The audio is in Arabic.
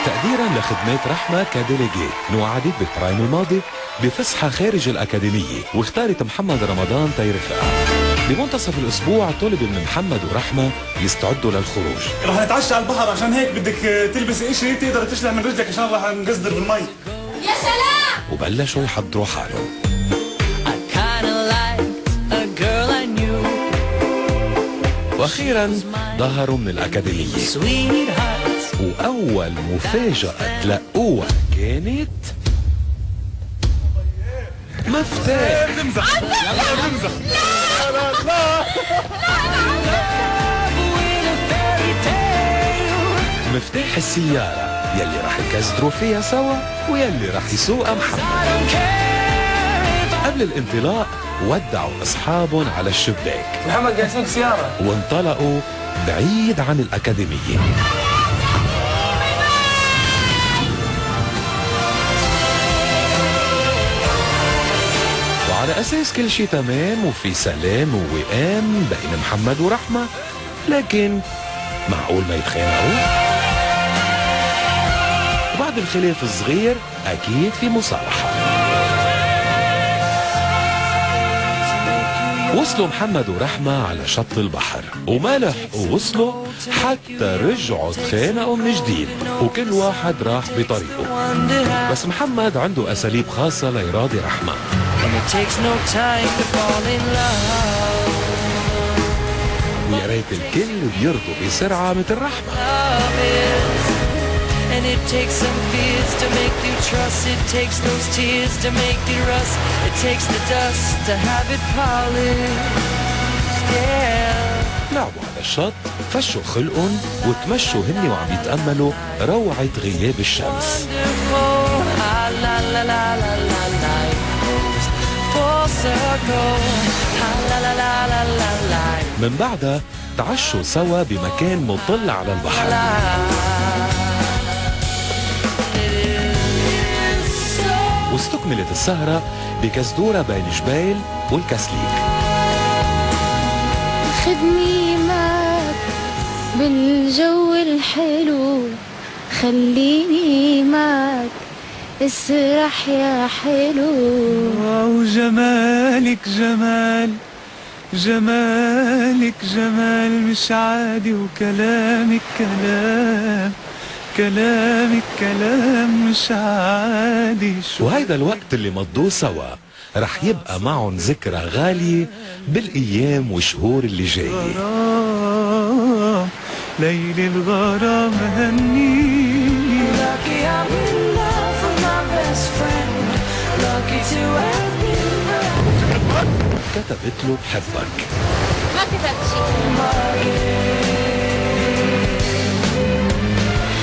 تقديرا لخدمات رحمة كديليجي، نوعدت بالبرايم الماضي بفسحة خارج الأكاديمية، واختارت محمد رمضان تيرفقها. بمنتصف الأسبوع طلب من محمد ورحمة يستعدوا للخروج. رح نتعشى على البحر، عشان هيك بدك تلبس اشي تقدر تشلح من رجلك عشان رح نقصدر بالمي. يا سلام! وبلشوا يحضروا حالهم. واخيرا ظهروا من الأكاديمية، وأول مفاجأة تلقوها كانت مفتاح. بنمزح. يلا بنمزح. لا مفتاح السيارة يلي رح يكزدروا فيها سوا ويلي رح يسوقها محمد. قبل الانطلاق ودعوا أصحابهم على الشباك. محمد قاعد يسوق سيارة. وانطلقوا بعيد عن الأكاديمية. وعلى أساس كل شيء تمام وفي سلام ووئام بين محمد ورحمة، لكن معقول ما يتخانقوا؟ وبعد الخلاف الصغير أكيد في مصالحة. وصلوا محمد ورحمة على شط البحر، وما لحقوا وصلوا حتى رجعوا تخانقوا من جديد، وكل واحد راح بطريقه. بس محمد عنده أساليب خاصة ليراضي رحمة. ويا ريت الكل يرضوا بسرعة مثل رحمة. And it takes some fears to make you trust. It takes those tears to make you rust. It takes the dust to have it polished. Yeah. لعبوا على الشط، فشوا خلقهم وتمشوا هني وعم يتأملوا روعة غياب الشمس. من بعدها تعشوا سوا بمكان مطل على البحر. واستكملت السهرة بكزدورة بين جبيل والكسليك. خدني معك بالجو الحلو، خليني معك اسرح يا حلو. وجمالك جمال، جمالك جمال مش عادي، وكلامك كلام، كلامك كلام مش عادي. وهيدا الوقت اللي مضوه سوا رح يبقى معهم ذكرى غالية بالأيام والشهور اللي جاية. غرام ليل الغرام هنيني. كتبت له بحبك. ما كتبت شيء.